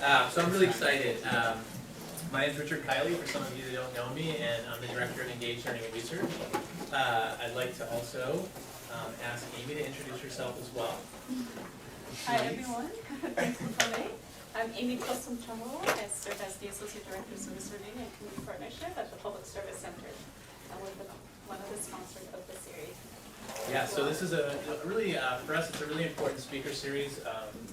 So I'm really excited. My name is Richard Kiley, for some of you that don't know me, and I'm the Director of Engaged Learning and Research. I'd like to also ask Amy to introduce herself as well. Hi everyone, thanks for coming. I'm Amy Kosum-Chamorro. I serve as the Associate Director of Service Reading and Community Partnership at the Public Service Center. And we're one of the sponsors of the series. Yeah, so this is a really, for us, it's a really important speaker series.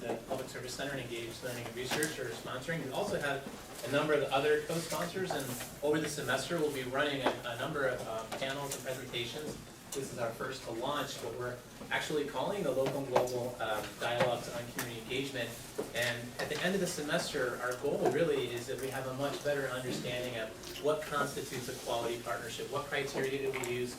The Public Service Center and Engaged Learning and Research are sponsoring. We also have a number of other co-sponsors, and over the semester we'll be running a number of panels and presentations. This is our first to launch what we're actually calling the Local and Global Dialogues on Community Engagement. And at the end of the semester, our goal really is that we have a much better understanding of what constitutes a quality partnership, what criteria do we use,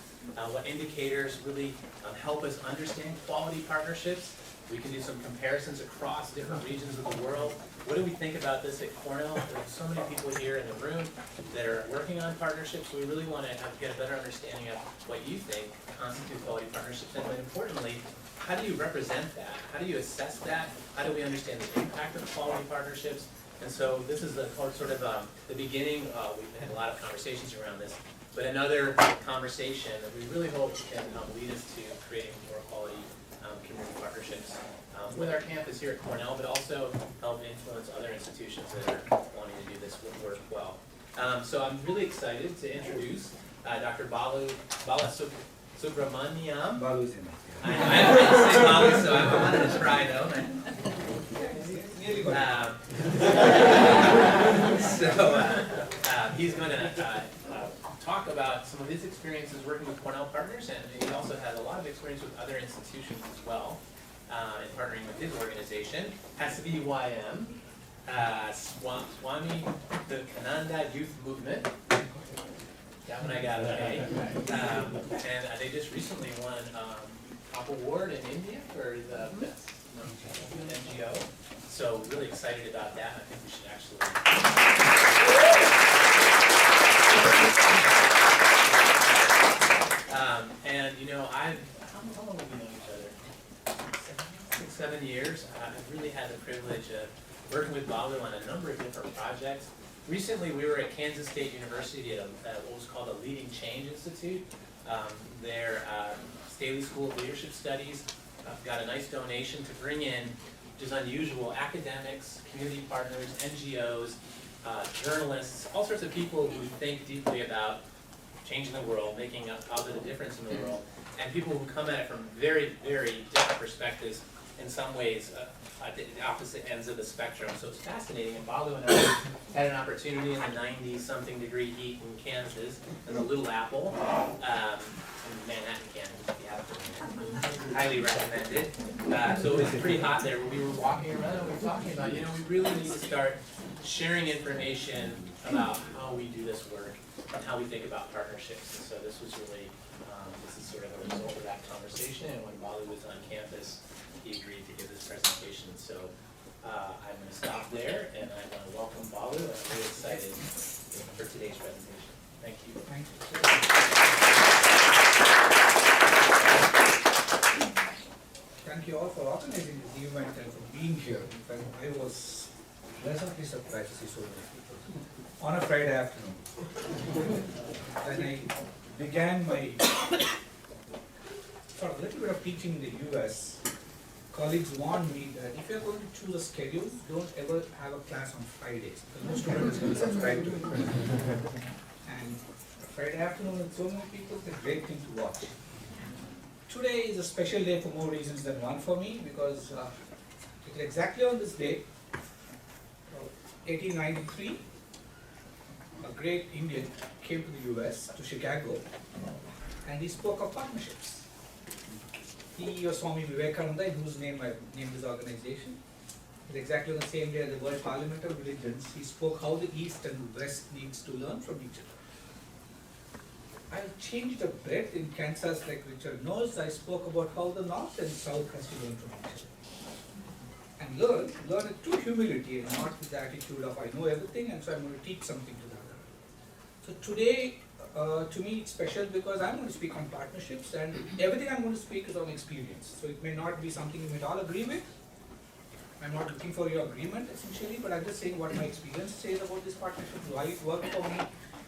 what indicators really help us understand quality partnerships. We can do some comparisons across different regions of the world. What do we think about this at Cornell? There's so many people here in the room that are working on partnerships. We really want to get a better understanding of what you think constitute quality partnerships, and then importantly, how do you represent that? How do you assess that? How do we understand the impact of quality partnerships? And so this is the sort of the beginning. We've had a lot of conversations around this, but another conversation that we really hope can lead us to creating more quality community partnerships with our campus here at Cornell, but also help influence other institutions that are wanting to do this work well. So I'm really excited to introduce Dr. Bala Subramaniam. Balu's in it. I haven't heard you say Balu, so I wanted to try though. He's going to talk about some of his experiences working with Cornell partners, and he also has a lot of experience with other institutions as well, in partnering with his organization, SVYM, Swami Vivekananda Youth Movement. That one I got okay. And they just recently won top award in India for the best NGO. So really excited about that. I think we should actually. And you know, how long have we known each other? 7 years. I've really had the privilege of working with Balu on a number of different projects. Recently, we were at Kansas State University at what was called the Leading Change Institute. Their Staley School of Leadership Studies got a nice donation to bring in, which is unusual, academics, community partners, NGOs, journalists, all sorts of people who think deeply about changing the world, making a positive difference in the world, and people who come at it from very, very different perspectives, in some ways at the opposite ends of the spectrum. So it's fascinating, and Balu and I had an opportunity in the 90-something degree heat in Kansas, in the Little Apple, in Manhattan, Kansas, if you haven't been there. Highly recommended. So it was pretty hot there. We were walking around and we were talking about, you know, we really need to start sharing information about how we do this work and how we think about partnerships. And so this was really, this is sort of a result of that conversation. And when Balu was on campus, he agreed to give this presentation. So I'm going to stop there, and I want to welcome Balu, and I'm really excited for today's presentation. Thank you. Thank you. Thank you all for organizing this event and for being here. In fact, I was pleasantly surprised to see so many people on a Friday afternoon. When I began my sort of little bit of teaching in the US, colleagues warned me that if you're going to choose a schedule, don't ever have a class on Fridays, because no student is going to subscribe to it. And Friday afternoon with so many people, it's a great thing to watch. Today is a special day for more reasons than one for me, because it's exactly on this day, 1893, a great Indian came to the US, to Chicago, and he spoke of partnerships. He was Swami Vivekananda, in whose name I named this organization. It's exactly on the same day as the World Parliament of Religions. He spoke how the East and the West needs to learn from each other. I changed a bit in Kansas, like Richard knows. I spoke about how the North and South has to learn from each other. And learn it through humility and not with the attitude of I know everything and so I'm going to teach something to the other. So today, to me it's special because I'm going to speak on partnerships, and everything I'm going to speak is on experience. So it may not be something you might all agree with, I'm not looking for your agreement essentially, but I'm just saying what my experience says about this partnership, why it worked for me.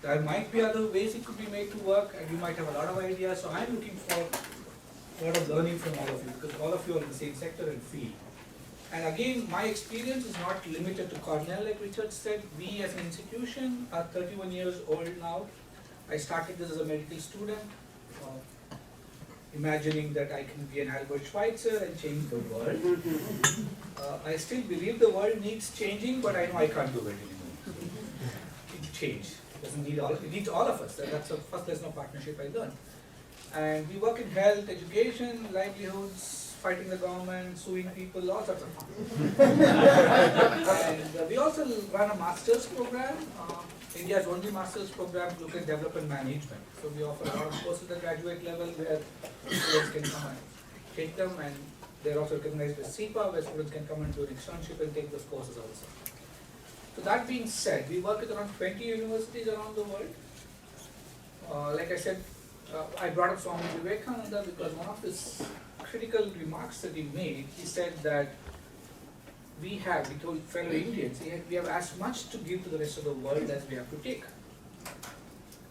There might be other ways it could be made to work, and you might have a lot of ideas, so I'm looking for a lot of learning from all of you, because all of you are in the same sector and field. And again, my experience is not limited to Cornell, like Richard said. We as an institution are 31 years old now. I started this as a medical student, imagining that I can be an Albert Schweitzer and change the world. I still believe the world needs changing, but I know I can't do it anymore. It change. It doesn't need all. It needs all of us. That's the first lesson of partnership I learned. And we work in health, education, livelihoods, fighting the government, suing people, all sorts of fun. And we also run a master's program. India's only master's program to look at development management. So we offer a lot of courses at graduate level where students can come and take them, and they're also recognized as CEPA, where students can come and do an externship and take those courses also. So that being said, we work with around 20 universities around the world. Like I said, I brought up Swami Vivekananda because one of his critical remarks that he made, he said that we told fellow Indians, we have as much to give to the rest of the world as we have to take.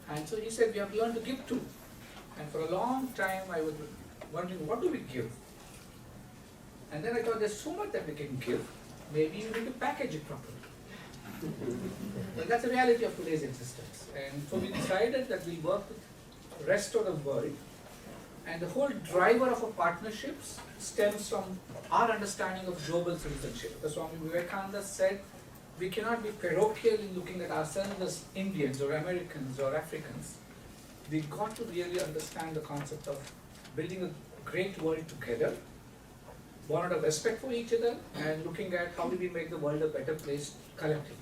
And so he said we have learned to give too. And for a long time I was wondering, what do we give? And then I thought there's so much that we can give, maybe you need to package it properly. Well, that's the reality of today's existence. And so we decided that we'll work with the rest of the world. And the whole driver of our partnerships stems from our understanding of global citizenship. Because Swami Vivekananda said we cannot be parochial in looking at ourselves as Indians or Americans or Africans. We've got to really understand the concept of building a great world together, one out of respect for each other, and looking at how do we make the world a better place collectively.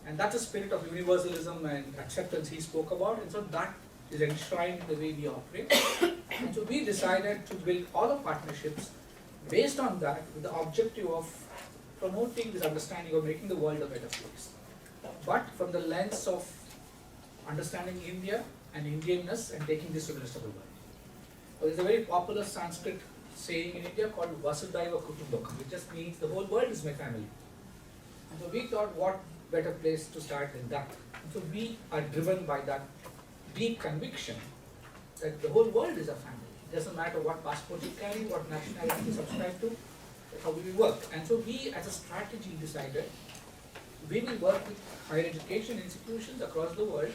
And that's the spirit of universalism and acceptance he spoke about, and so that is enshrined in the way we operate. And so we decided to build all the partnerships based on that, with the objective of promoting this understanding of making the world a better place. But from the lens of understanding India and Indianness and taking this to the rest of the world. So there's a very popular Sanskrit saying in India called Vasudhaiva Kutumbakam, which just means the whole world is my family. And so we thought, what better place to start than that? And so we are driven by that deep conviction that the whole world is a family. It doesn't matter what passport you carry, what nationality you subscribe to, that's how we work. And so we as a strategy decided we will work with higher education institutions across the world,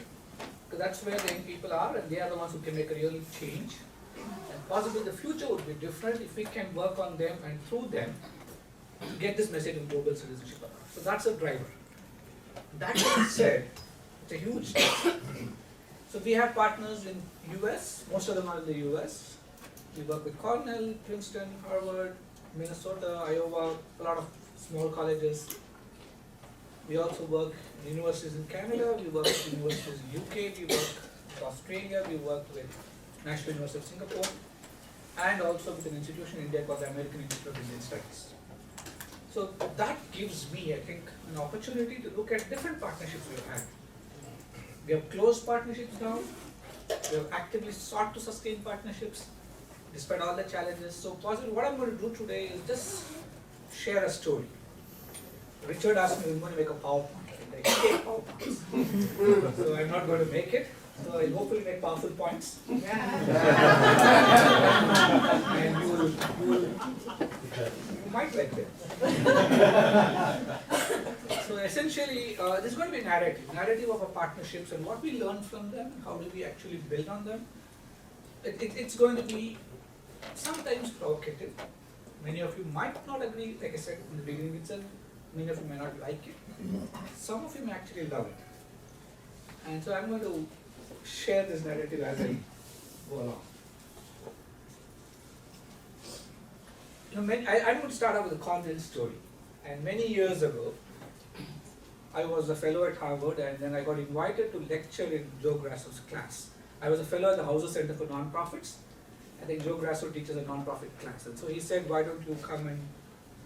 because that's where the young people are and they are the ones who can make a real change. And possibly the future would be different if we can work on them and through them to get this message of global citizenship across. So that's a driver. That being said, it's a huge step. So we have partners in US, most of them are in the US. We work with Cornell, Princeton, Harvard, Minnesota, Iowa, a lot of small colleges. We also work in universities in Canada, we work with universities in UK, we work with Australia, we work with National University of Singapore, and also with an institution in India called the American Institute of Indian Studies. So that gives me, I think, an opportunity to look at different partnerships we've had. We have close partnerships now. We have actively sought to sustain partnerships despite all the challenges. So possibly what I'm going to do today is just share a story. Richard asked me, I'm going to make a PowerPoint. I hate PowerPoints. So I'm not going to make it. So I'll hopefully make powerful points. And you might like it. So essentially, this is going to be a narrative of our partnerships and what we learn from them, how do we actually build on them. It's going to be sometimes provocative. Many of you might not agree, like I said in the beginning itself, many of you may not like it. Some of you may actually love it. And so I'm going to share this narrative as I go along. I'm going to start out with a Cornell story. And many years ago, I was a fellow at Harvard, and then I got invited to lecture in Joe Grasso's class. I was a fellow at the Hauser Center for Nonprofits. I think Joe Grasso teaches a nonprofit class. And so he said, why don't you come and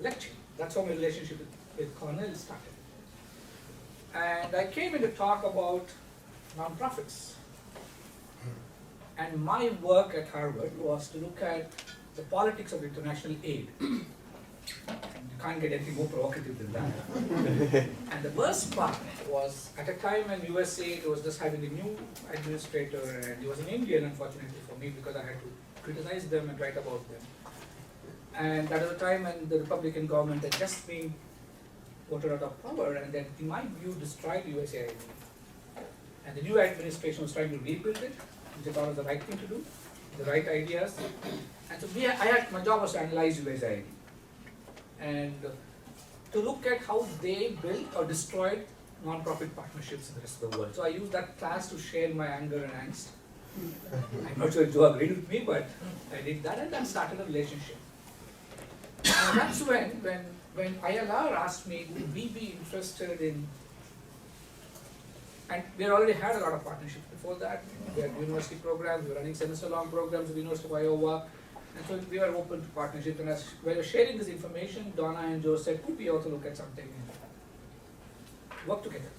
lecture? That's how my relationship with Cornell started. And I came in to talk about nonprofits. And my work at Harvard was to look at the politics of international aid. And can't get anything more provocative than that. And the worst part was, at a time when USA was just having a new administrator, and he was an Indian, unfortunately for me, because I had to criticize them and write about them. And that was a time when the Republican government had just been voted out of power, and that, in my view, destroyed USAID. And the new administration was trying to rebuild it, which I thought was the right thing to do, the right ideas. And so my job was to analyze USAID and to look at how they built or destroyed non-profit partnerships in the rest of the world. So I used that class to share my anger and angst. I'm not sure if Joe agreed with me, but I did that and then started a relationship. And that's when ILR asked me, would we be interested in, and we already had a lot of partnerships before that. We had university programs, we were running semester-long programs at the University of Iowa, and so we were open to partnerships. And as we were sharing this information, Donna and Joe said, could we also look at something and work together?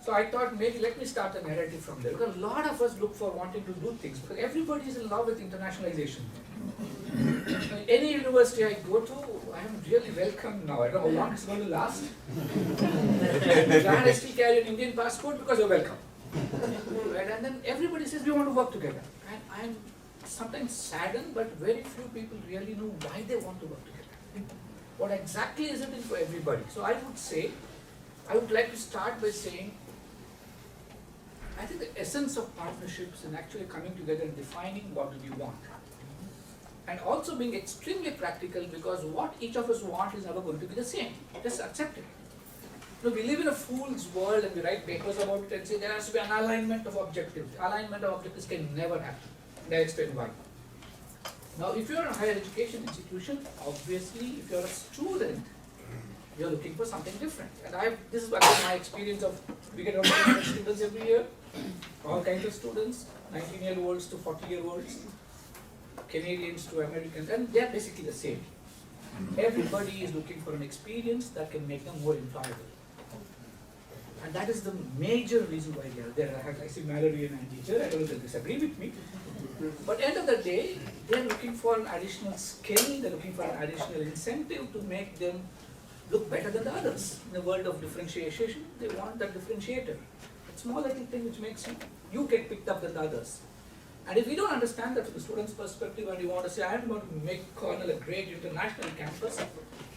So I thought, maybe let me start a narrative from there, because a lot of us look for wanting to do things, because everybody is in love with internationalization. Any university I go to, I am really welcome now. I don't know how long it's going to last. Glad I still carry an Indian passport because you're welcome. Right? And then everybody says we want to work together. And I'm sometimes saddened, but very few people really know why they want to work together. What exactly is it for everybody? So I would say, I would like to start by saying, I think the essence of partnerships is actually coming together and defining what do we want. And also being extremely practical, because what each of us want is never going to be the same. Just accept it. You know, we live in a fool's world and we write papers about it and say there has to be an alignment of objectives. Alignment of objectives can never happen. And I explain why. Now, if you're in a higher education institution, obviously, if you're a student, you're looking for something different. And this is my experience of, we get around 100 students every year, all kinds of students, 19-year-olds to 40-year-olds. Canadians to Americans, and they're basically the same. Everybody is looking for an experience that can make them more employable. And that is the major reason why they are there. I see Mallory and teacher, I don't know if they disagree with me. But end of the day, they're looking for an additional skill, they're looking for an additional incentive to make them look better than the others. In the world of differentiation, they want that differentiator. A small little thing which makes you get picked up than the others. And if we don't understand that from the student's perspective, and you want to say, I am going to make Cornell a great international campus,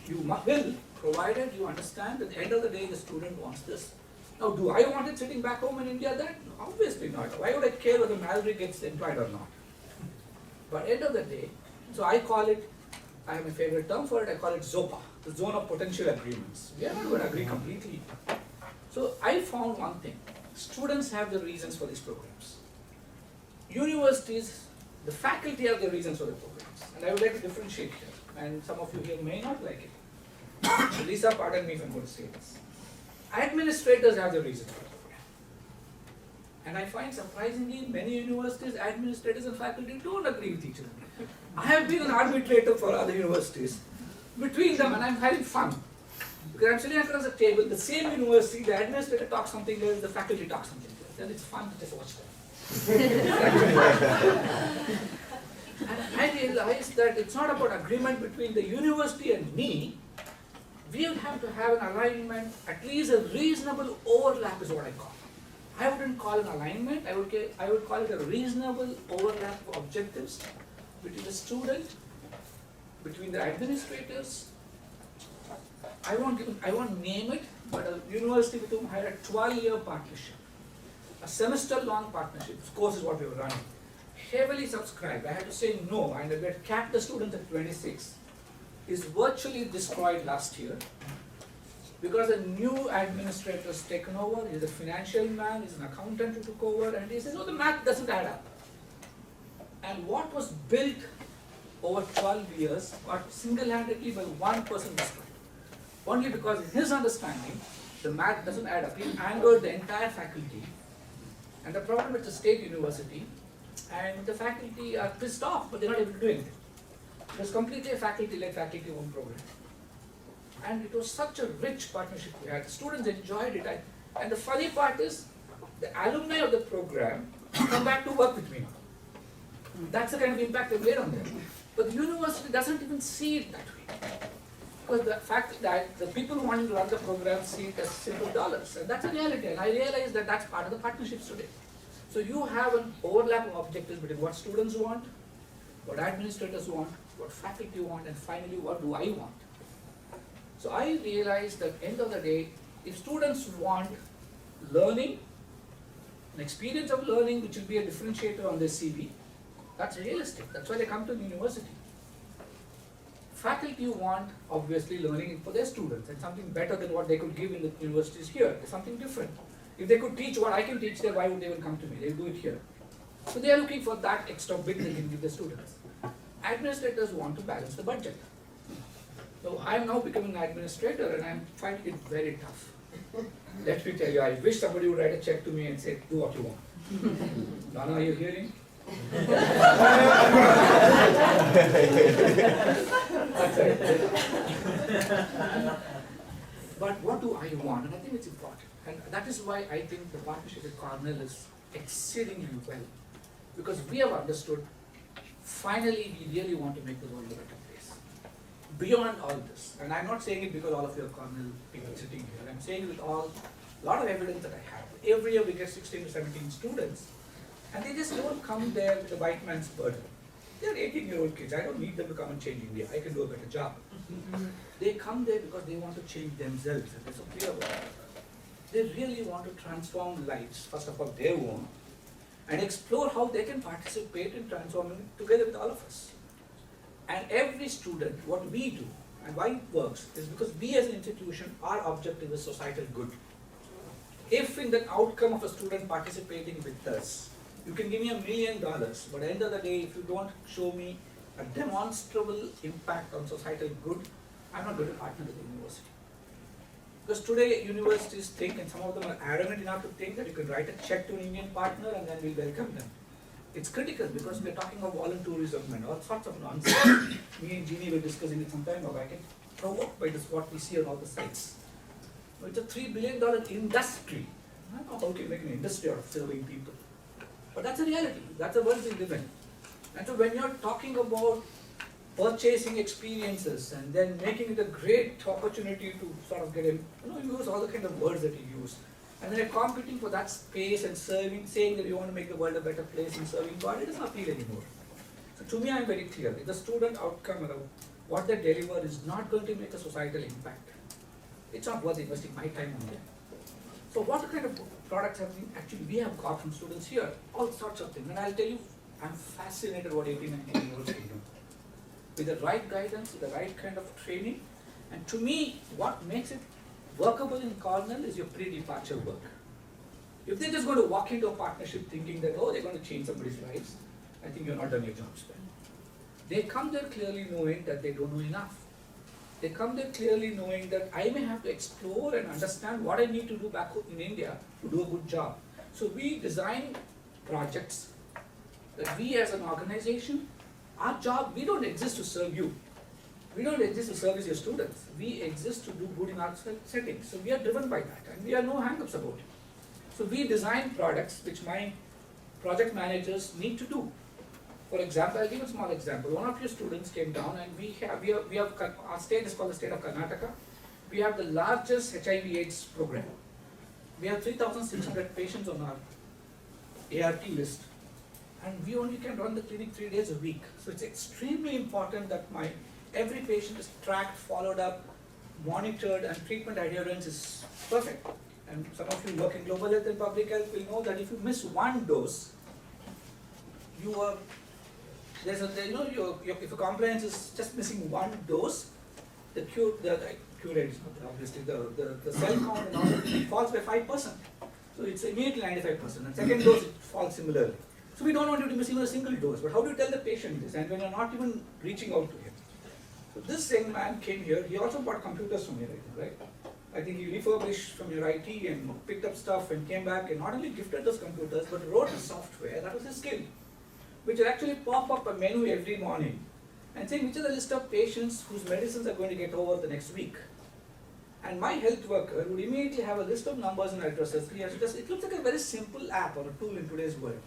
you will, provided you understand that at the end of the day, the student wants this. Now, do I want it sitting back home in India then? Obviously not. Why would I care whether Mallory gets employed or not? But end of the day, so I call it, I have my favorite term for it, I call it ZOPA, the zone of potential agreements. We are not going to agree completely. So I found one thing. Students have the reasons for these programs. Universities, the faculty have the reasons for the programs. And I would like to differentiate here. And some of you here may not like it. Lisa, pardon me if I'm going to say this. Administrators have the reasons for the program. And I find surprisingly many universities, administrators and faculty don't agree with each other. I have been an arbitrator for other universities between them, and I'm having fun. Because I'm sitting across the table, the same university, the administrator talks something else, the faculty talks something else. And it's fun to just watch them. And I realized that it's not about agreement between the university and me. We will have to have an alignment, at least a reasonable overlap is what I call. I wouldn't call it an alignment, I would call it a reasonable overlap of objectives between the student, between the administrators. I won't name it, but a university with whom I had a 12-year partnership. A semester-long partnership, of course, is what we were running. Heavily subscribed. I had to say no, and we had capped the students at 26. Is virtually destroyed last year because a new administrator has taken over. He's a financial man, he's an accountant who took over, and he says, no, the math doesn't add up. And what was built over 12 years got single-handedly by one person destroyed. Only because in his understanding, the math doesn't add up. He angered the entire faculty. And the problem is the state university, and the faculty are pissed off, but they're not able to do anything. It was completely a faculty-led, faculty-owned program. And it was such a rich partnership we had. The students enjoyed it. And the funny part is, the alumni of the program come back to work with me now. That's the kind of impact they made on them. But the university doesn't even see it that way. because the fact that the people who want to run the program see it as simple dollars, and that's a reality, and I realize that that's part of the partnerships today. So you have an overlap of objectives between what students want, what administrators want, what faculty want, and finally what do I want. So I realized that end of the day, if students want learning, an experience of learning which will be a differentiator on their CV, that's realistic, that's why they come to the university. Faculty want obviously learning for their students and something better than what they could give in the universities here, something different. If they could teach what I can teach there, why would they even come to me? They do it here. So they are looking for that extra bit they can give the students. Administrators want to balance the budget. So I am now becoming an administrator and I am finding it very tough. Let me tell you, I wish somebody would write a check to me and say, do what you want. Nana, are you hearing? But what do I want? And I think it's important. And that is why I think the partnership with Cornell is exceedingly well. Because we have understood, finally we really want to make the world a better place. Beyond all this, and I'm not saying it because all of you are Cornell people sitting here, I'm saying it with a lot of evidence that I have. Every year we get 16 to 17 students, and they just don't come there with the white man's burden. They're 18-year-old kids, I don't need them to come and change India, I can do a better job. They come there because they want to change themselves, and they're so clear about it. They really want to transform lives, first of all their own, and explore how they can participate in transforming it together with all of us. And every student, what we do, and why it works, is because we as an institution, our objective is societal good. If in the outcome of a student participating with us, you can give me $1 million, but at the end of the day, if you don't show me a demonstrable impact on societal good, I'm not going to partner with the university. Because today universities think, and some of them are arrogant enough to think that you can write a check to an Indian partner and then we'll welcome them. It's critical because we're talking about volunteerism and all sorts of nonsense. Me and Jeannie were discussing it some time ago. I get provoked by this, what we see on all the sites. It's a $3 billion industry. I don't know how to make an industry out of serving people. But that's a reality. That's the world we live in. And so when you're talking about purchasing experiences and then making it a great opportunity to sort of get in, use all the kind of words that you use. And then you're competing for that space and serving, saying that you want to make the world a better place and serving God, it does not appeal anymore. So to me, I'm very clear. If the student outcome or what they deliver is not going to make a societal impact, it's not worth investing my time on them. So what kind of products have we have got from students here? All sorts of things. And I'll tell you, I'm fascinated what 18 and 19-year-olds can do. With the right guidance, with the right kind of training. And to me, what makes it workable in Cornell is your pre-departure work. If they're just going to walk into a partnership thinking that, oh, they're going to change somebody's lives, I think you're not done your jobs well. They come there clearly knowing that they don't know enough. They come there clearly knowing that I may have to explore and understand what I need to do back in India to do a good job. So we design projects that we as an organization, our job, we don't exist to serve you. We don't exist to service your students. We exist to do good in our settings. So we are driven by that and we have no hang-ups about it. So we design products which my project managers need to do. For example, I'll give a small example. One of your students came down and we have our state is called the state of Karnataka. We have the largest HIV/AIDS program. We have 3,600 patients on our ART list. And we only can run the clinic 3 days a week. So it's extremely important that every patient is tracked, followed up, monitored, and treatment adherence is perfect. And some of you work in global health and public health will know that if you miss one dose, if a compliance is just missing one dose, the cure rate is not obviously the cell count and all it falls by 5%. So it's immediately 95%. And second dose it falls similarly. So we don't want you to miss even a single dose. But how do you tell the patient this? And when you're not even reaching out to him. So this young man came here. He also bought computers from here, right? I think he refurbished from your IT and picked up stuff and came back and not only gifted those computers but wrote a software, that was his skill, which will actually pop up a menu every morning and saying which are the list of patients whose medicines are going to get over the next week. And my health worker would immediately have a list of numbers and addresses. It looks like a very simple app or a tool in today's world.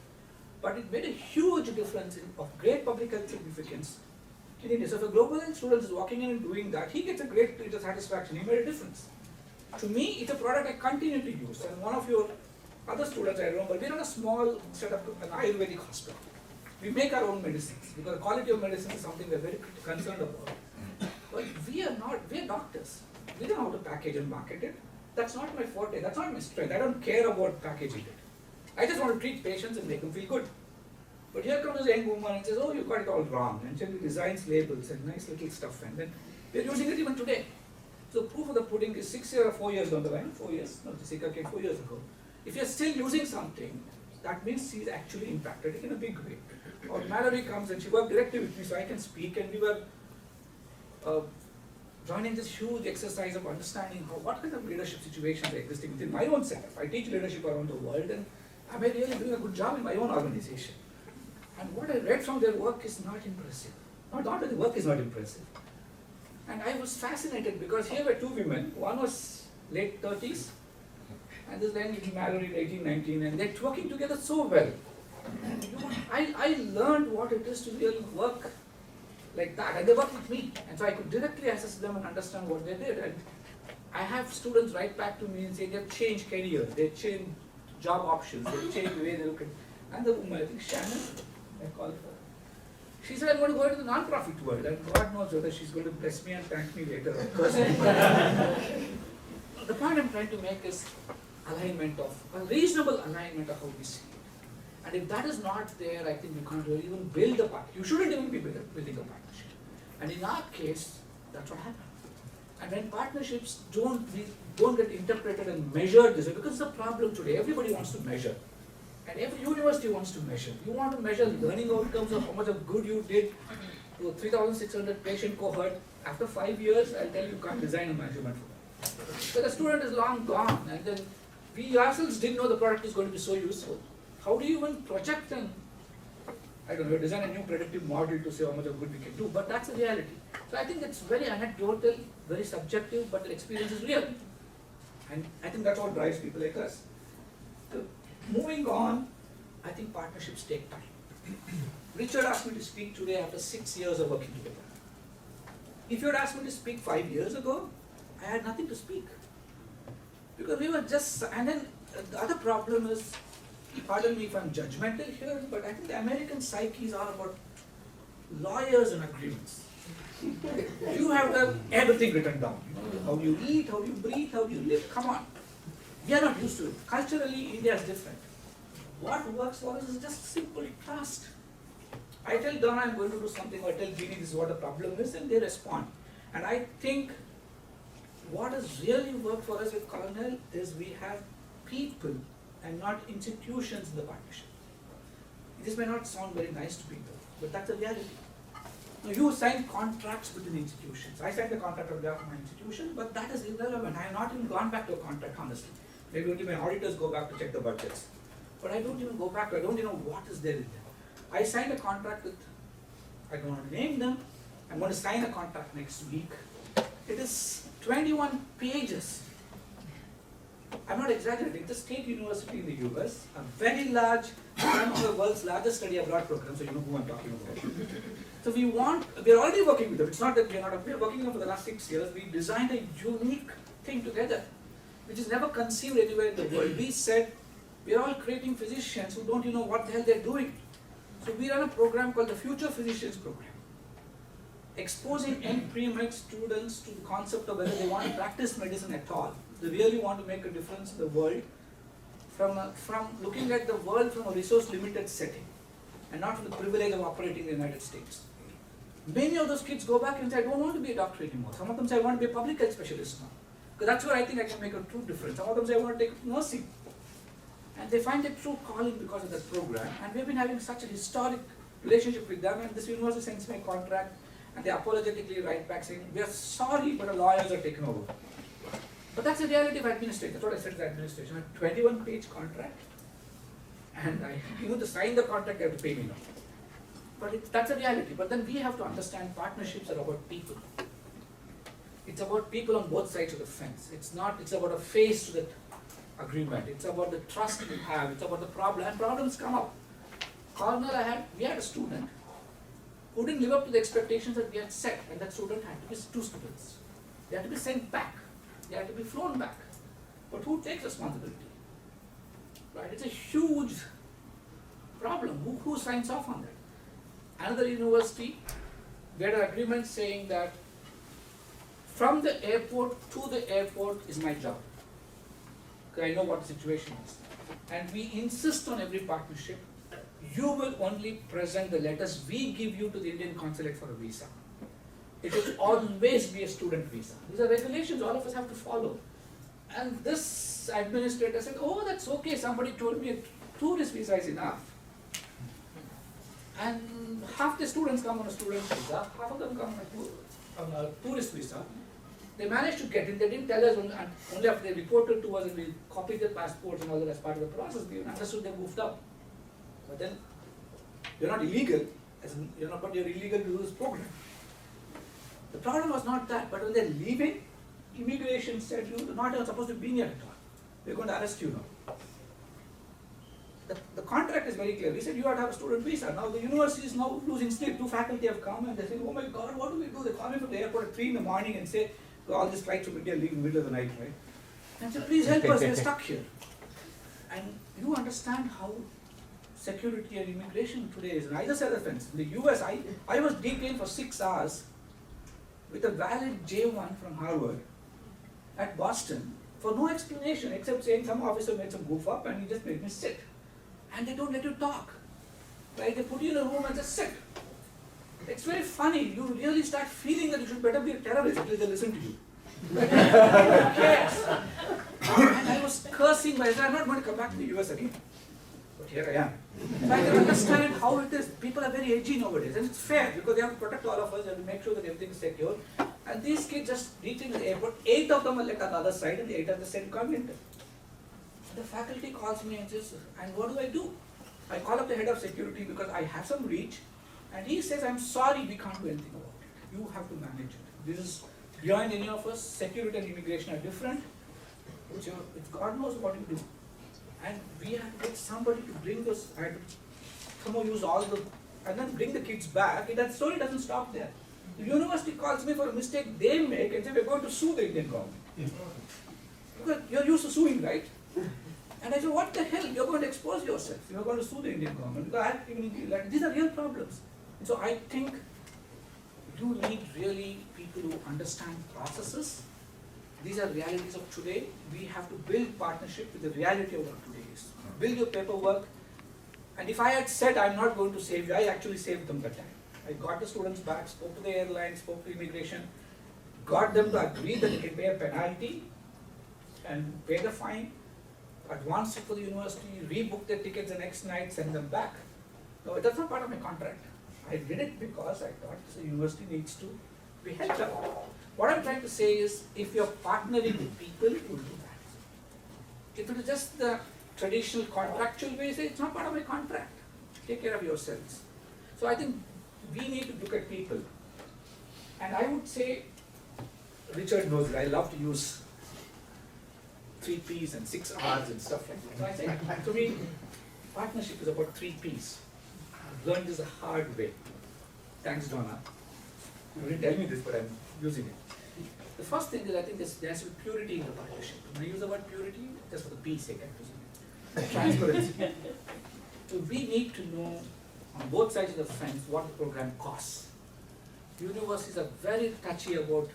But it made a huge difference of great public health significance in India. So if a global health student is walking in and doing that, he gets a great deal of satisfaction. He made a difference. To me, it's a product I continue to use. And one of your other students, I remember, we run a small setup, an Ayurvedic hospital. We make our own medicines because the quality of medicine is something we're very concerned about. But we are doctors. We don't know how to package and market it. That's not my forte. That's not my strength. I don't care about packaging it. I just want to treat patients and make them feel good. But here comes a young woman and says, oh, you got it all wrong. And she designs labels and nice little stuff. And then we're using it even today. So proof of the pudding is 6 years or 4 years down the line. 4 years. No, Jessica came 4 years ago. If you're still using something, that means she's actually impacted it in a big way. Or Mallory comes and she worked directly with me so I can speak, and we were joining this huge exercise of understanding what kind of leadership situations are existing within my own setup. I teach leadership around the world, and am I really doing a good job in my own organization? And what I read from their work is not impressive. Not that the work is not impressive. And I was fascinated because here were two women. One was late 30s, and this lady Mallory, 18, 19, and they're working together so well. I learned what it is to really work like that, and they worked with me, and so I could directly assess them and understand what they did. And I have students write back to me and say they've changed careers, they've changed job options, they've changed the way they look at. And the woman, I think Shannon, I call her. She said, I'm going to go into the non-profit world, and God knows whether she's going to bless me and thank me later. The point I'm trying to make is alignment of, a reasonable alignment of how we see it. And if that is not there, I think we can't really even build a partnership. You shouldn't even be building a partnership. And in our case, that's what happened. And when partnerships don't get interpreted and measured this way, because it's a problem today, everybody wants to measure. And every university wants to measure. You want to measure learning outcomes of how much of good you did to a 3,600 patient cohort. After 5 years, I'll tell you can't design a measurement for that. So the student is long gone, and then we ourselves didn't know the product is going to be so useful. How do you even project and, I don't know, design a new predictive model to say how much of good we can do, but that's the reality. So I think it's very anecdotal, very subjective, but the experience is real. And I think that's what drives people like us. So moving on, I think partnerships take time. Richard asked me to speak today after 6 years of working together. If you had asked me to speak 5 years ago, I had nothing to speak. Because we were just, and then the other problem is, pardon me if I'm judgmental here, but I think the American psyches are about lawyers and agreements. You have to have everything written down. How you eat, how you breathe, how you live. Come on. We are not used to it. Culturally, India is different. What works for us is just simple trust. I tell Donna I'm going to do something, or I tell Jeannie this is what the problem is, and they respond. And I think what has really worked for us with Cornell is we have people and not institutions in the partnership. This may not sound very nice to people, but that's the reality. Now, you sign contracts between institutions. I signed a contract on behalf of my institution, but that is irrelevant. I have not even gone back to a contract, honestly. Maybe only my auditors go back to check the budgets. But I don't even go back to, I don't even know what is there in there. I signed a contract with, I don't want to name them, I'm going to sign a contract next week. It is 21 pages. I'm not exaggerating, it's a state university in the US, a very large, one of the world's largest study abroad programs, so you know who I'm talking about. So we're already working with them. It's not that we're working with them for the last 6 years. We designed a unique thing together, which is never conceived anywhere in the world. We said, we're all creating physicians who don't even know what the hell they're doing. So we run a program called the Future Physicians Program, exposing pre-med students to the concept of whether they want to practice medicine at all. They really want to make a difference in the world from looking at the world from a resource-limited setting and not from the privilege of operating in the United States. Many of those kids go back and say, I don't want to be a doctor anymore. Some of them say, I want to be a public health specialist now. Because that's where I think I can make a true difference. Some of them say, I want to take nursing. And they find their true calling because of that program. And we've been having such a historic relationship with them. And this university sends me a contract. And they apologetically write back saying, we are sorry, but our lawyers are taken over. But that's the reality of administration. That's what I said to the administration. A 21-page contract. And to sign the contract, they have to pay me now. But that's a reality. But then we have to understand partnerships are about people. It's about people on both sides of the fence. It's about a face to that agreement. It's about the trust you have. It's about the problem. And problems come up. Cornell, we had a student who didn't live up to the expectations that we had set, and that student had to be 2 students. They had to be sent back. They had to be flown back. But who takes responsibility? Right? It's a huge problem. Who signs off on that? Another university, we had an agreement saying that from the airport to the airport is my job. Because I know what the situation is. And we insist on every partnership, you will only present the letters we give you to the Indian consulate for a visa. It will always be a student visa. These are regulations all of us have to follow. And this administrator said, oh, that's okay, somebody told me a tourist visa is enough. And half the students come on a student visa, half of them come on a tourist visa. They managed to get in, they didn't tell us only after they reported to us and we copied their passports and all that as part of the process, we understood they moved up. But then, you're not illegal, but you're illegal to do this program. The problem was not that, but when they're leaving, immigration said you're not even supposed to be here at all. We're going to arrest you now. The contract is very clear. We said you have to have a student visa. Now the university is now losing sleep. 2 faculty have come and they say, oh my God, what do we do? They call me from the airport at 3 in the morning and say, all these flights from India leave in the middle of the night, right? And I said, please help us, we're stuck here. And you understand how security and immigration today is on either side of the fence. In the US, I was detained for 6 hours with a valid J1 from Harvard at Boston for no explanation except saying some officer made some goof up and he just made me sit. And they don't let you talk. Right? They put you in a room and just sit. It's very funny. You really start feeling that you should better be a terrorist until they listen to you. Yes. And I was cursing myself. I'm not going to come back to the US again. But here I am. So I can understand how it is. People are very edgy nowadays. And it's fair because they have to protect all of us and make sure that everything is secure. And these kids just reaching the airport, 8 of them are left on the other side and the 8 are the same convent. The faculty calls me and says, and what do? I call up the head of security because I have some reach. And he says, I'm sorry, we can't do anything about it. You have to manage it. This is beyond any of us. Security and immigration are different. It's God knows what you do. And we had to get somebody to bring us, I had to somehow use all the, and then bring the kids back. That story doesn't stop there. The university calls me for a mistake they make and say, we're going to sue the Indian government. Because you're used to suing, right? And I said, what the hell? You're going to expose yourself. You're going to sue the Indian government. Because these are real problems. And so I think you need really people who understand processes. These are realities of today. We have to build partnership with the reality of what today is. Build your paperwork. And if I had said I'm not going to save you, I actually saved them that time. I got the students back, spoke to the airline, spoke to immigration, got them to agree that they can pay a penalty and pay the fine, advance it for the university, rebook their tickets the next night, send them back. No, that's not part of my contract. I did it because I thought the university needs to be helped out. What I'm trying to say is, if you're partnering with people, you will do that. If it is just the traditional contractual way, say it's not part of my contract. Take care of yourselves. So I think we need to look at people. And I would say, Richard knows that I love to use 3 Ps and 6 Rs and stuff like that. So I say, to me, partnership is about 3 Ps. I've learned this the hard way. Thanks, Donna. You didn't tell me this, but I'm using it. The first thing is, I think there has to be purity in the partnership. When I use the word purity, just for the P sake, I'm using it. Transparency. So we need to know on both sides of the fence what the program costs. Universities are very touchy about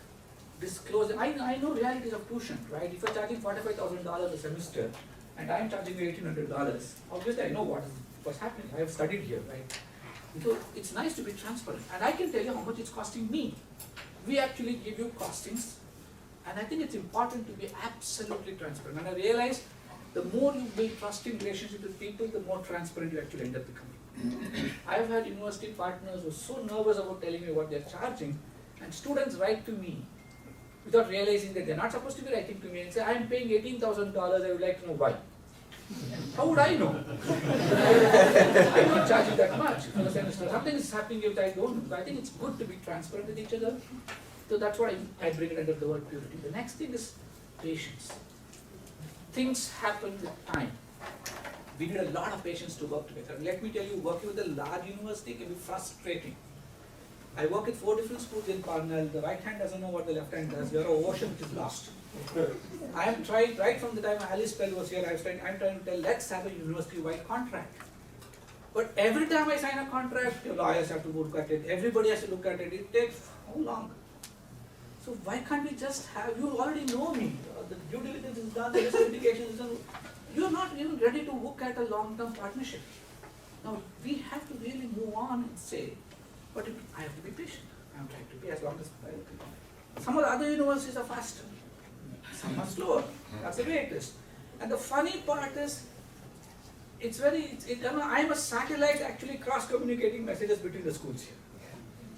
disclosing. I know realities of tuition, right? If you're charging $45,000 a semester and I'm charging you $1,800, obviously I know what's happening. I have studied here, right? So it's nice to be transparent. And I can tell you how much it's costing me. We actually give you costings, and I think it's important to be absolutely transparent. And I realize the more you build trusting relationships with people, the more transparent you actually end up becoming. I've had university partners who are so nervous about telling me what they're charging, and students write to me without realizing that they're not supposed to be writing to me and say, I'm paying $18,000, I would like to know why. How would I know? I'm not charging that much for the semester. Something is happening if I don't know. I think it's good to be transparent with each other. So that's why I bring it under the word purity. The next thing is patience. Things happen with time. We need a lot of patience to work together. Let me tell you, working with a large university can be frustrating. I work with 4 different schools in Cornell. The right hand doesn't know what the left hand does. We are an ocean which is lost. I am trying, right from the time Alice Pell was here, I'm trying to tell, let's have a university-wide contract. But every time I sign a contract, the lawyers have to look at it, everybody has to look at it. It takes how long? So why can't we just have, you already know me, the due diligence is done, the risk mitigation is done. You're not even ready to look at a long-term partnership. Now, we have to really move on and say, but I have to be patient. I'm trying to be as long as I can. Some of the other universities are faster. Some are slower. That's the way it is. And the funny part is, I'm a satellite actually cross-communicating messages between the schools here.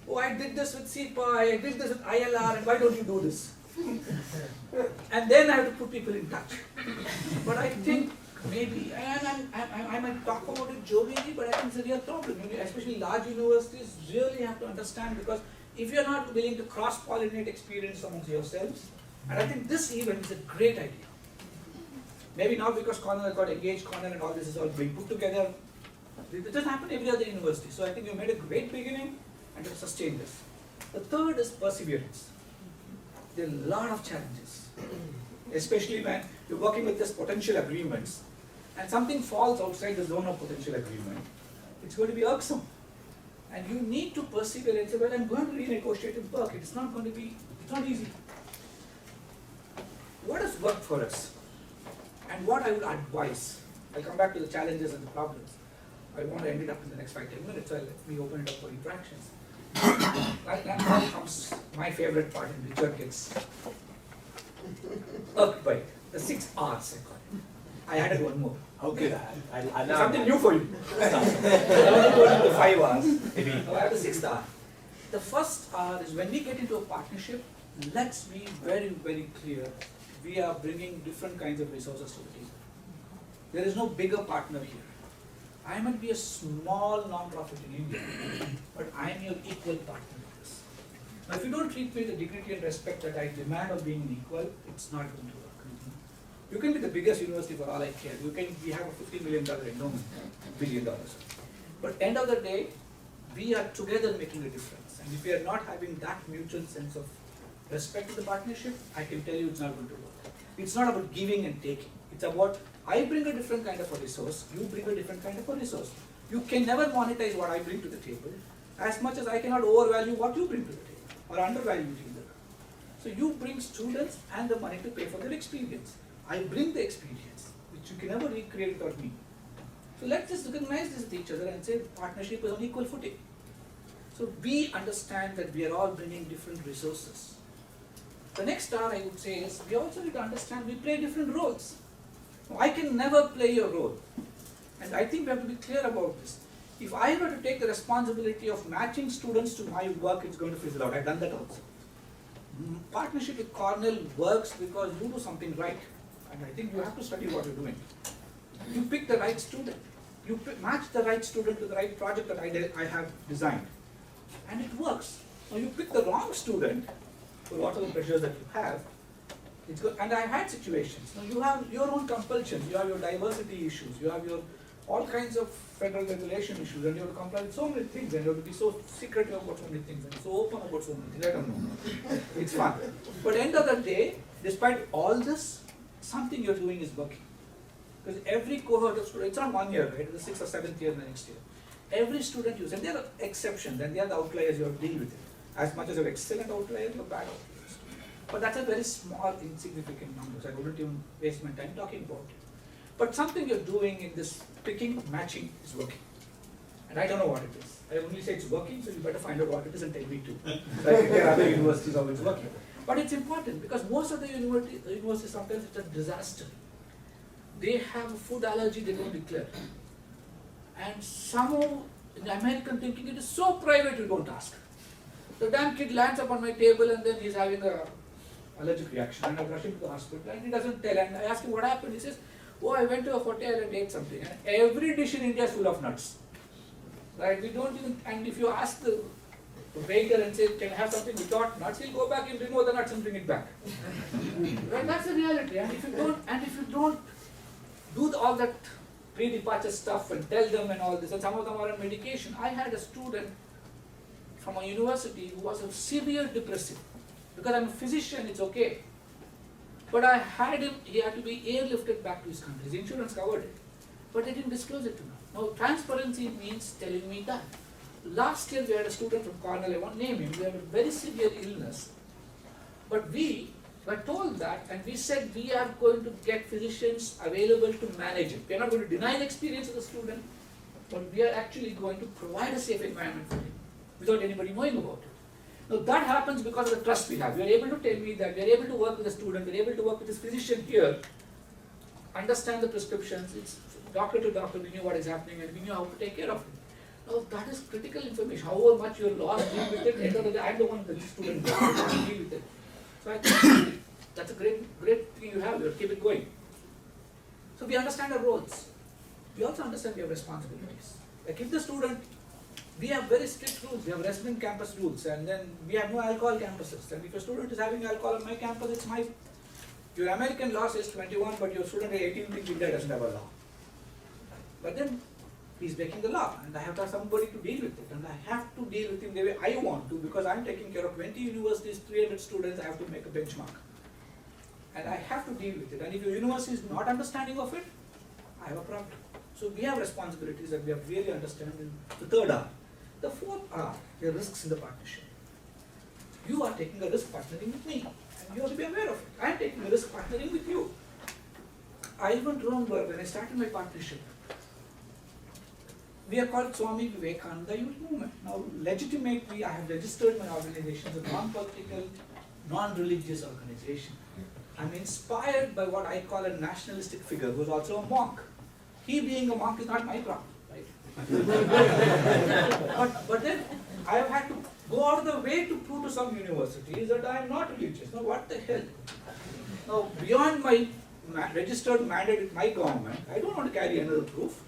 Oh, I did this with CEPA, I did this with ILR, and why don't you do this? And then I have to put people in touch. But I think maybe, and I might talk about it jovially, but I think it's a real problem. Especially large universities really have to understand, because if you're not willing to cross-pollinate experience amongst yourselves, and I think this event is a great idea. Maybe not because Cornell has got engaged, Cornell and all this is all being put together. It doesn't happen every other university. So I think you made a great beginning and to sustain this. The third is perseverance. There are a lot of challenges, especially when you're working with this potential agreements and something falls outside the zone of potential agreement. It's going to be irksome. And you need to persevere and say, well, I'm going to renegotiate in Berkeley. It's not easy. What has worked for us? And what I would advise, I'll come back to the challenges and the problems. I want to end it up in the next 5-10 minutes, so let me open it up for interactions. Now comes my favorite part, and Richard gets irked by it. The 6 R's, I call it. I added one more. Okay. Something new for you. I want to go into the 5 R's. Maybe. I have the 6th R. The first R is when we get into a partnership, let's be very, very clear. We are bringing different kinds of resources to the table. There is no bigger partner here. I might be a small non-profit in India, but I am your equal partner in this. Now, if you don't treat me with the dignity and respect that I demand of being equal, it's not going to work. You can be the biggest university for all I care. We have a $50 million endowment, $1 billion. But end of the day, we are together making a difference. And if we are not having that mutual sense of respect to the partnership, I can tell you it's not going to work. It's not about giving and taking. It's about, I bring a different kind of a resource, you bring a different kind of a resource. You can never monetize what I bring to the table, as much as I cannot overvalue what you bring to the table, or undervalue it either. So you bring students and the money to pay for their experience. I bring the experience, which you can never recreate without me. So let's just recognize this with each other and say partnership is on equal footing. So we understand that we are all bringing different resources. The next star I would say is, we also need to understand we play different roles. I can never play your role. And I think we have to be clear about this. If I were to take the responsibility of matching students to my work, it's going to fizzle out. I've done that also. Partnership with Cornell works because you do something right. And I think you have to study what you're doing. You pick the right student. You match the right student to the right project that I have designed. And it works. Now you pick the wrong student, for whatever pressures that you have, it's good. And I've had situations. Now you have your own compulsions, you have your diversity issues, you have your all kinds of federal regulation issues, and you have to comply with so many things, and you have to be so secretive about so many things, and so open about so many things. I don't know. It's fun. But end of the day, despite all this, something you're doing is working. Because every cohort of students, it's not 1 year, right? It's the 6th or 7th year the next year. Every student uses, and there are exceptions, and they are the outliers you have to deal with it. As much as you're excellent outliers, you're bad outliers. But that's a very small, insignificant number, so I wouldn't even waste my time talking about it. But something you're doing in this picking, matching is working. And I don't know what it is. I only say it's working, so you better find out what it is and tell me too. Like there are other universities how it's working. But it's important because most of the universities sometimes it's a disaster. They have a food allergy they don't declare. And somehow in American thinking it is so private you don't ask. The damn kid lands up on my table and then he's having a allergic reaction and I rush him to the hospital and he doesn't tell, and I ask him what happened. He says, oh, I went to a hotel and ate something, and every dish in India is full of nuts. Right? We don't even, and if you ask the waiter and say, can I have something without nuts, he'll go back and remove the nuts and bring it back. Right? That's the reality. And if you don't do all that pre-departure stuff and tell them and all this, and some of them are on medication. I had a student from a university who was a severe depressive. Because I'm a physician, it's okay. But I had him, he had to be airlifted back to his country. His insurance covered it. But they didn't disclose it to me. Now, transparency means telling me that. Last year, we had a student from Cornell, I won't name him, we had a very severe illness. But we were told that, and we said we are going to get physicians available to manage it. We are not going to deny the experience of the student, but we are actually going to provide a safe environment for him without anybody knowing about it. Now that happens because of the trust we have. We are able to tell me that we are able to work with the student, we are able to work with this physician here, understand the prescriptions, it's doctor to doctor, we knew what is happening and we knew how to take care of it. Now that is critical information. However much you are lost, deal with it. End of the day, I'm the one that the student deal with it. So I think that's a great thing you have here. Keep it going. So we understand our roles. We also understand we have responsibilities. Like if the student, we have very strict rules. We have resident campus rules, and then we have no alcohol campuses. And if a student is having alcohol on my campus, it's my. Your American law says 21, but your student is 18, thinks India doesn't have a law. But then he's breaking the law, and I have to have somebody to deal with it, and I have to deal with him the way I want to, because I'm taking care of 20 universities, 300 students. I have to make a benchmark, and I have to deal with it. And if your university is not understanding of it, I have a problem. So we have responsibilities that we have really understand. The third R. The fourth R, the risks in the partnership. You are taking a risk partnering with me, and you have to be aware of it. I am taking a risk partnering with you. I even remember when I started my partnership, we are called Swami Vivekananda Youth Movement. Now, legitimately, I have registered my organization as a non-political, non-religious organization. I'm inspired by what I call a nationalistic figure who is also a monk. He being a monk is not my problem, right? but then I have had to go out of the way to prove to some universities that I am not religious. Now, what the hell? Now, beyond my registered mandate with my government, I don't want to carry another proof.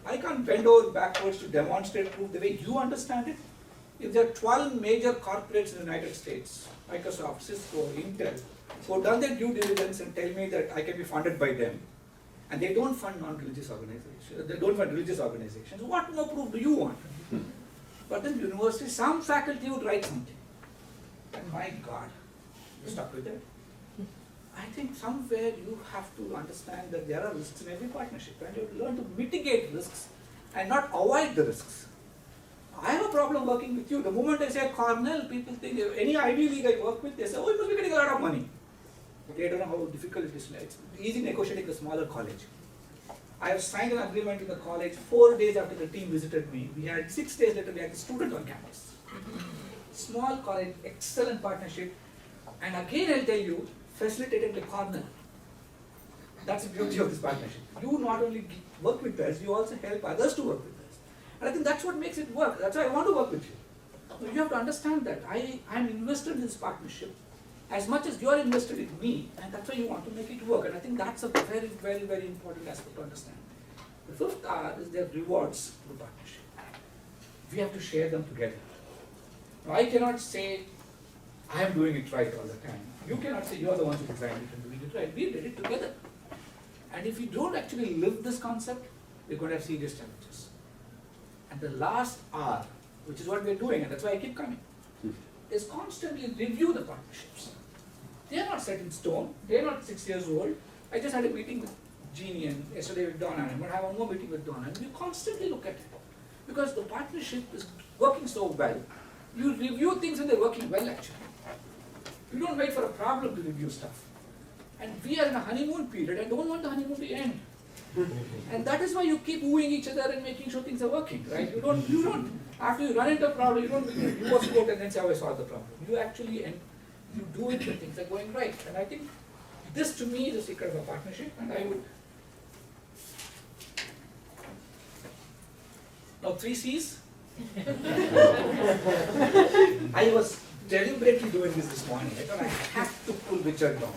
I can't bend over backwards to demonstrate proof the way you understand it. If there are 12 major corporates in the United States, Microsoft, Cisco, Intel, who have done their due diligence and tell me that I can be funded by them, and they don't fund non-religious organizations, they don't fund religious organizations, what more proof do you want? But then university, some faculty would write something, and my God, you're stuck with it. I think somewhere you have to understand that there are risks in every partnership, and you have to learn to mitigate risks and not avoid the risks. I have a problem working with you. The moment I say Cornell, people think any Ivy League I work with, they say, oh, you must be getting a lot of money. They don't know how difficult it is. It's easy negotiating a smaller college. I have signed an agreement with the college 4 days after the team visited me. We had 6 days later, we had the student on campus. Small college, excellent partnership. And again, I'll tell you, facilitated by Cornell. That's the beauty of this partnership. You not only work with us, you also help others to work with us. And I think that's what makes it work. That's why I want to work with you. So you have to understand that I'm invested in this partnership as much as you're invested in me, and that's why you want to make it work. And I think that's a very, very, very important aspect to understand. The fifth R is their rewards to the partnership. We have to share them together. Now, I cannot say I am doing it right all the time. You cannot say you are the ones who designed it and doing it right. We did it together. And if you don't actually live this concept, we're going to have serious challenges. And the last R, which is what we're doing, and that's why I keep coming, is constantly review the partnerships. They are not set in stone. They are not 6 years old. I just had a meeting with Jeannie and yesterday with Donna, and I'm going to have one more meeting with Donna, and we constantly look at it. Because the partnership is working so well, you review things when they're working well actually. You don't wait for a problem to review stuff. And we are in a honeymoon period and don't want the honeymoon to end. And that is why you keep wooing each other and making sure things are working, right? You don't, after you run into a problem, you don't begin to do a quote and then say how I solved the problem. You actually, you do it when things are going right. And I think this to me is the secret of a partnership, and I would. Now 3 C's. I was deliberately doing this morning. I thought I have to pull Richard down.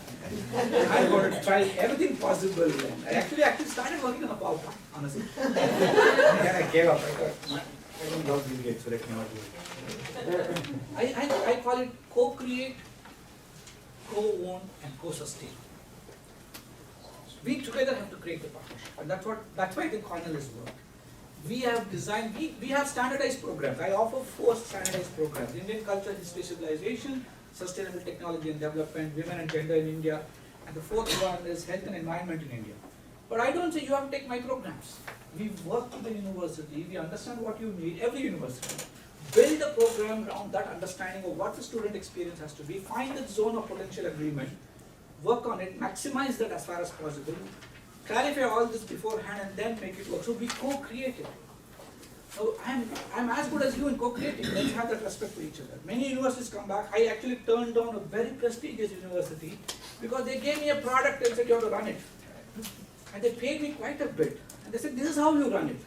I'm going to try everything possible. I actually started working on a PowerPoint, honestly. Then I gave up. I thought, I don't love Bill Gates, so let me not do it. I call it co-create, co-own, and co-sustain. We together have to create the partnership. And that's why I think Cornell is work. We have designed, we have standardized programs. I offer 4 standardized programs: Indian culture, history, civilization, sustainable technology and development, women and gender in India, and the 4th one is health and environment in India. But I don't say you have to take my programs. We work with the university, we understand what you need, every university. Build a program around that understanding of what the student experience has to be, find the zone of potential agreement, work on it, maximize that as far as possible, clarify all this beforehand and then make it work. So we co-create it. So I'm as good as you in co-creating. Let's have that respect for each other. Many universities come back. I actually turned down a very prestigious university because they gave me a product and said you have to run it. And they paid me quite a bit. And they said, this is how you run it.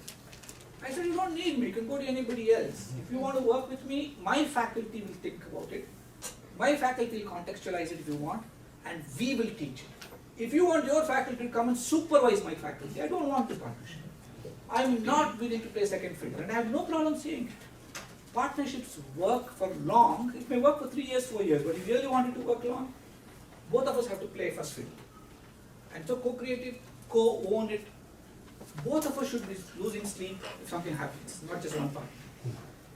I said, you don't need me, you can go to anybody else. If you want to work with me, my faculty will think about it. My faculty will contextualize it if you want, and we will teach it. If you want your faculty to come and supervise my faculty, I don't want the partnership. I'm not willing to play second fiddle, and I have no problem saying it. Partnerships work for long. It may work for 3 years, 4 years, but if you really want it to work long, both of us have to play first fiddle. And so co-create it, co-own it. Both of us should be losing sleep if something happens, not just one partner.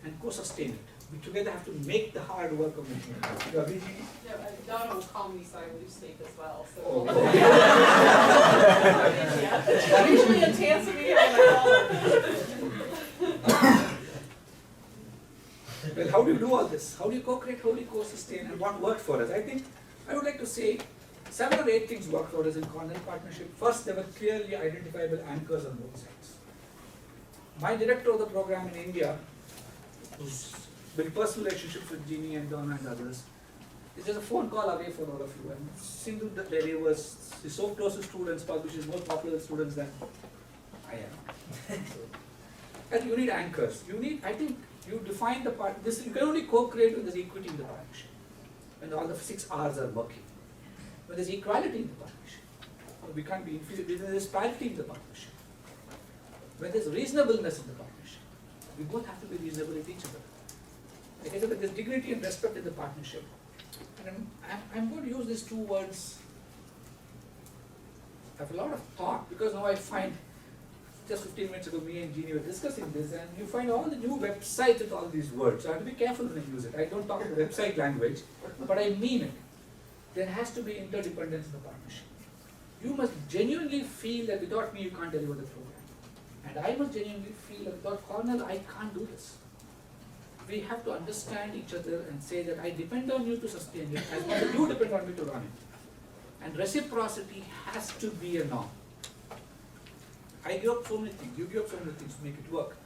And co-sustain it. We together have to make the hard work of making it happen. You agree, Jeannie? Yeah, Donna will call me so I lose sleep as well, so. Oh. Yeah. Usually in Tanzania when I call her. Well, how do you do all this? How do you co-create, how do you co-sustain, and what worked for us? I think, I would like to say, 7 or 8 things worked for us in Cornell partnership. First, there were clearly identifiable anchors on both sides. My director of the program in India, who's built personal relationships with Jeannie and Donna and others, is just a phone call away for all of you. And Sindhu Delhi was so close to students, publishes more popular students than I am. And you need anchors. You need, I think, you define the part. This you can only co-create when there's equity in the partnership, when all the 6 R's are working. When there's equality in the partnership, we can't be inferior. When there's parity in the partnership, when there's reasonableness in the partnership, we both have to be reasonable with each other. Like I said, there's dignity and respect in the partnership. And I'm going to use these 2 words. I have a lot of thought because now I find, just 15 minutes ago, me and Jeannie were discussing this, and you find all the new websites with all these words. So I have to be careful when I use it. I don't talk the website language, but I mean it. There has to be interdependence in the partnership. You must genuinely feel that without me you can't deliver the program. And I must genuinely feel that without Cornell I can't do this. We have to understand each other and say that I depend on you to sustain it as much as you depend on me to run it. And reciprocity has to be a norm. I give up so many things, you give up so many things to make it work.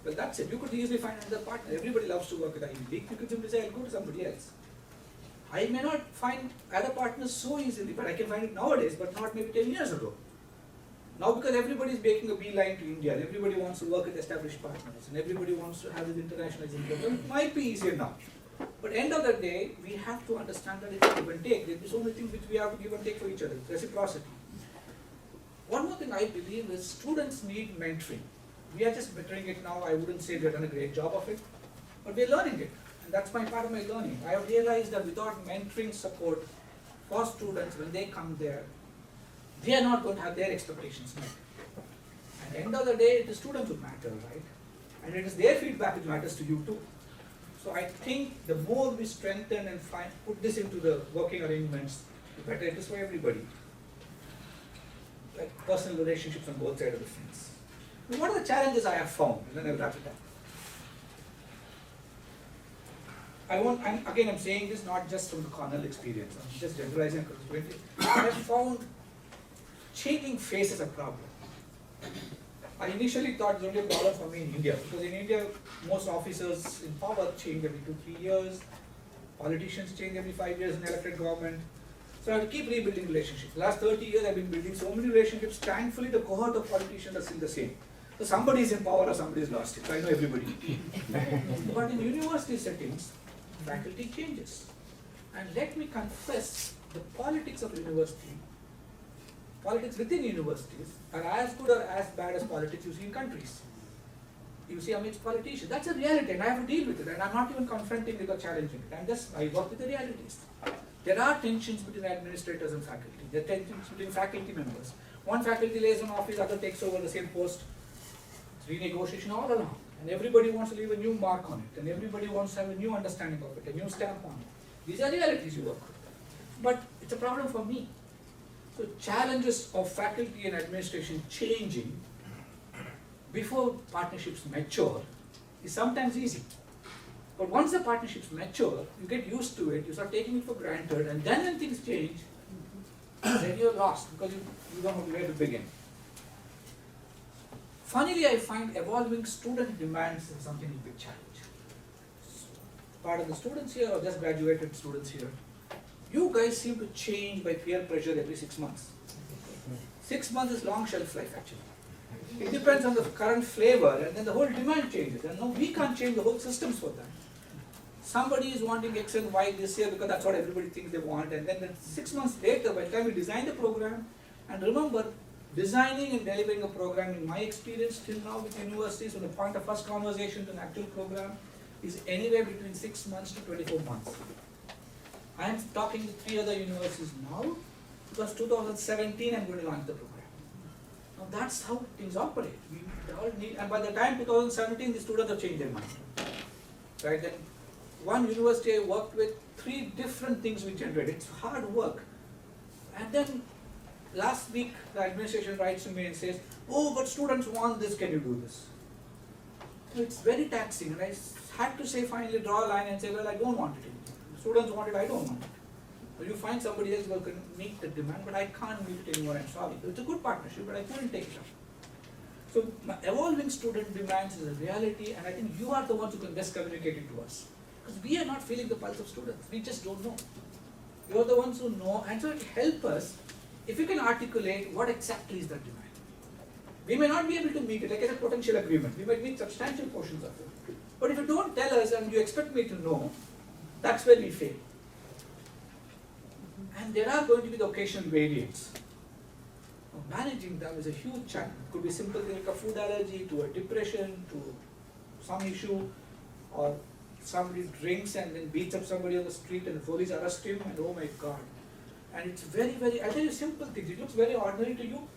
Well, that's it. You could easily find another partner. Everybody loves to work with Ivy League. You could simply say, I'll go to somebody else. I may not find other partners so easily, but I can find it nowadays, but not maybe 10 years ago. Now because everybody is making a beeline to India, and everybody wants to work with established partners, and everybody wants to have this internationalizing program, it might be easier now. But end of the day, we have to understand that it's give and take. There will be so many things which we have to give and take for each other, reciprocity. One more thing I believe is students need mentoring. We are just bettering it now. I wouldn't say we've done a great job of it, but we're learning it. And that's my part of my learning. I have realized that without mentoring support for students when they come there, they are not going to have their expectations met. At the end of the day, the students will matter, right? And it is their feedback which matters to you too. So I think the more we strengthen and put this into the working arrangements, the better it is for everybody. Like personal relationships on both sides of the fence. But what are the challenges I have found? And then I'll wrap it up. I'm saying this not just from the Cornell experience, I'm just generalizing across 20. I have found changing face is a problem. I initially thought it was only a problem for me in India, because in India, most officers in power change every 2-3 years, politicians change every 5 years in elected government. So I have to keep rebuilding relationships. Last 30 years I've been building so many relationships. Thankfully the cohort of politicians are still the same. So somebody is in power or somebody is lost it. So I know everybody. But in university settings, faculty changes. And let me confess, the politics of university, politics within universities are as good or as bad as politics you see in countries. You see amidst politicians. That's a reality and I have to deal with it, and I'm not even confronting it or challenging it. I work with the realities. There are tensions between administrators and faculty. There are tensions between faculty members. One faculty lays on office, other takes over the same post. renegotiation all along. And everybody wants to leave a new mark on it, and everybody wants to have a new understanding of it, a new stamp on it. These are realities you work with. But it's a problem for me. So challenges of faculty and administration changing before partnerships mature is sometimes easy. But once the partnerships mature, you get used to it, you start taking it for granted, and then when things change, then you're lost because you don't know where to begin. Funnily, I find evolving student demands is something a big challenge. Part of the students here, or just graduated students here, you guys seem to change by peer pressure every 6 months. 6 months is long shelf life actually. It depends on the current flavor, and then the whole demand changes. And no, we can't change the whole systems for that. Somebody is wanting X and Y this year because that's what everybody thinks they want, and then 6 months later, by the time we design the program, and remember, designing and delivering a program, in my experience till now with universities, from the point of first conversation to an actual program, is anywhere between 6 months to 24 months. I am talking with 3 other universities now, because 2017 I'm going to launch the program. Now that's how things operate. We all need, and by the time 2017, the students have changed their mind. Right? Then one university I worked with, 3 different things we generated. It's hard work. And then last week, the administration writes to me and says, oh, but students want this, can you do this? So it's very taxing, and I had to say, finally draw a line and say, well, I don't want it anymore. The students want it, I don't want it. So you find somebody else who can meet the demand, but I can't meet it anymore, I'm sorry. It's a good partnership, but I couldn't take it up. So evolving student demands is a reality, and I think you are the ones who can best communicate it to us. Because we are not feeling the pulse of students, we just don't know. You are the ones who know, and so it helps us if you can articulate what exactly is that demand. We may not be able to meet it, like as a potential agreement. We might meet substantial portions of it. But if you don't tell us and you expect me to know, that's where we fail. And there are going to be the occasional variants. Managing them is a huge challenge. It could be simple like a food allergy, to a depression, to some issue, or somebody drinks and then beats up somebody on the street and the police arrest him, and oh my God. And it's very, very, I'll tell you simple things. It looks very ordinary to you.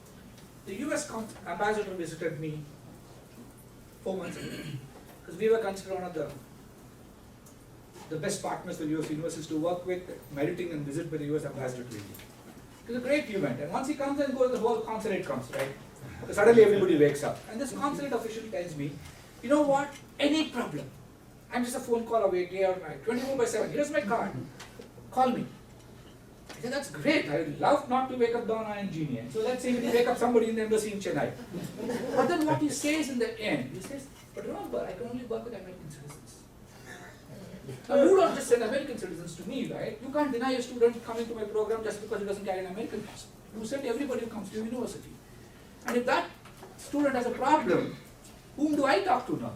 The US ambassador visited me 4 months ago, because we were considered one of the best partners for US universities to work with, meriting and visit by the US ambassador to India. It was a great event, and once he comes and goes, the whole consulate comes, right? So suddenly everybody wakes up, and this consulate official tells me, you know what, any problem, I'm just a phone call away, day or night, 24/7, here's my card, call me. I said, that's great, I would love not to wake up Donna and Jeannie. So let's say we wake up somebody in the embassy in Chennai. But then what he says in the end, he says, but remember, I can only work with American citizens. Now you don't just send American citizens to me, right? You can't deny a student coming to my program just because he doesn't carry an American passport. You send everybody who comes to your university. And if that student has a problem, whom do I talk to now?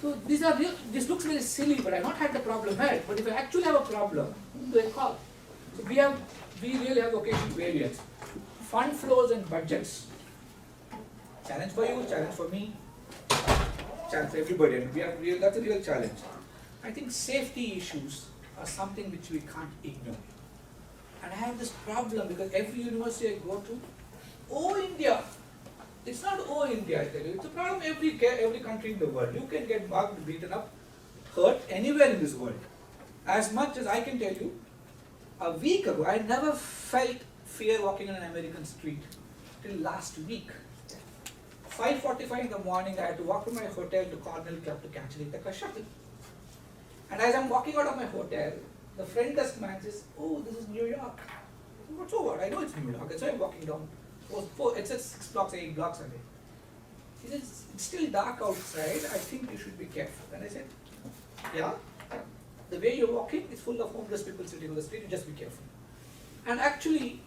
So these are real, this looks very silly, but I've not had the problem yet. But if I actually have a problem, whom do I call? So we really have occasional variance. Fund flows and budgets. Challenge for you, challenge for me, challenge for everybody. And that's a real challenge. I think safety issues are something which we can't ignore. And I have this problem because every university I go to, oh India, it's not oh India, I tell you, it's a problem every country in the world. You can get mugged, beaten up, hurt anywhere in this world. As much as I can tell you, a week ago, I never felt fear walking on an American street till last week. 5:45 in the morning, I had to walk to my hotel to Cornell Club to catch the Ithaca shuttle. And as I'm walking out of my hotel, the front desk man says, oh, this is New York. What's over? I know it's New York. So I'm walking down. It says 6 blocks, 8 blocks away. He says, it's still dark outside. I think you should be careful. And I said, yeah. The way you're walking is full of homeless people sitting on the street. You just be careful. And actually,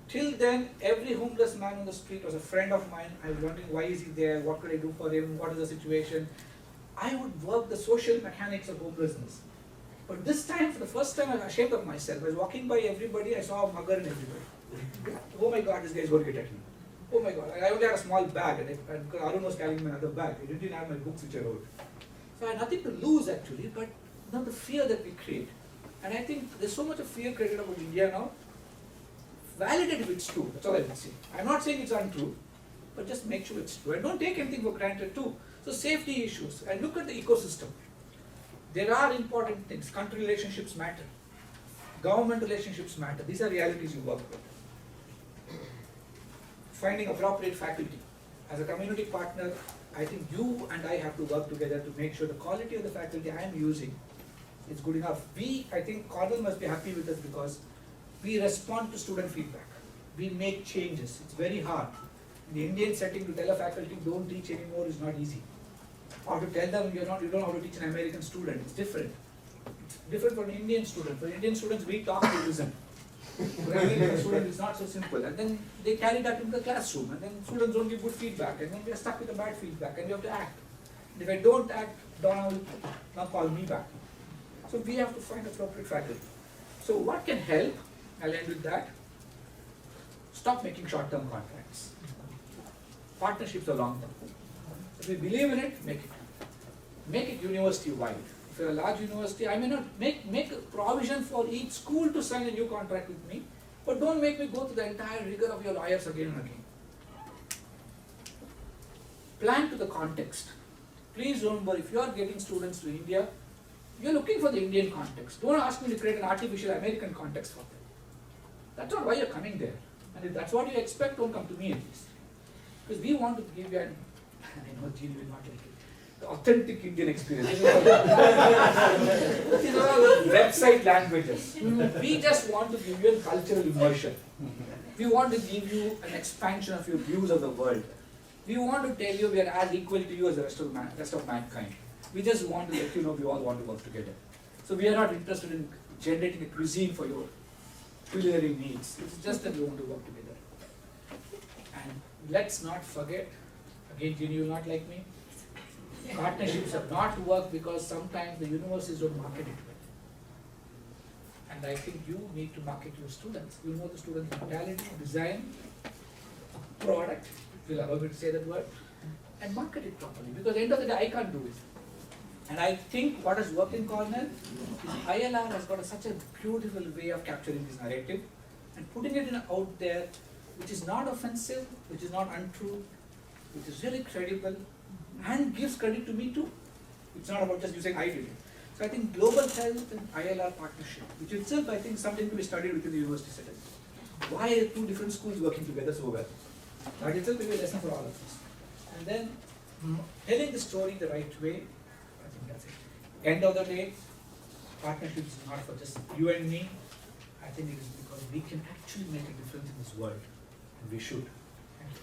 till then, every homeless man on the street was a friend of mine. I was wondering, why is he there? What could I do for him? What is the situation? I would work the social mechanics of homelessness. But this time, for the first time, I was ashamed of myself. I was walking by everybody, I saw a mugger in everybody. Oh my God, this guy is going to get at me. Oh my God, I only had a small bag, and because Arun was carrying my other bag, I didn't have my books which I wrote. So I had nothing to lose actually, but not the fear that we create. And I think there's so much of fear created about India now. Validate if it's true, that's all I would say. I'm not saying it's untrue, but just make sure it's true. And don't take anything for granted too. So safety issues, and look at the ecosystem. There are important things. Country relationships matter. Government relationships matter. These are realities you work with. Finding appropriate faculty. As a community partner, I think you and I have to work together to make sure the quality of the faculty I am using is good enough. I think Cornell must be happy with us because we respond to student feedback. We make changes. It's very hard. In the Indian setting, to tell a faculty don't teach anymore is not easy. Or to tell them you don't know how to teach an American student. It's different. It's different for an Indian student. For Indian students, we talk, we listen. For an American student, it's not so simple. And then they carry that into the classroom. And then students don't give good feedback. And then we are stuck with the bad feedback. And we have to act. And if I don't act, Donna will now call me back. So we have to find appropriate faculty. So what can help? I'll end with that. Stop making short-term contracts. Partnerships are long-term. If we believe in it, make it. Make it university-wide. If you're a large university, I may not make a provision for each school to sign a new contract with me, but don't make me go through the entire rigor of your lawyers again and again. Plan to the context. Please remember, if you are getting students to India, you're looking for the Indian context. Don't ask me to create an artificial American context for them. That's not why you're coming there. And if that's what you expect, don't come to me at least. Because we want to give you an, I know Jean will not like it, the authentic Indian experience. These are all website languages. We just want to give you a cultural immersion. We want to give you an expansion of your views of the world. We want to tell you we are as equal to you as the rest of mankind. We just want to let you know we all want to work together. So we are not interested in generating a cuisine for your culinary needs. It's just that we want to work together. And let's not forget, again, Jenny, you will not like me. Partnerships have not worked because sometimes the universities don't market it well. And I think you need to market your students. You know the students' mentality, design, product, if you'll allow me to say that word, and market it properly. Because at the end of the day, I can't do it. And I think what has worked in Cornell is ILR has got such a beautiful way of capturing this narrative and putting it out there, which is not offensive, which is not untrue, which is really credible, and gives credit to me too. It's not about just you saying I did it. So I think global health and ILR partnership, which itself I think something to be studied within the university setting. Why are two different schools working together so well? That itself will be a lesson for all of us. And then telling the story the right way, I think that's it. End of the day, partnership is not for just you and me. I think it is because we can actually make a difference in this world, and we should. Thank you.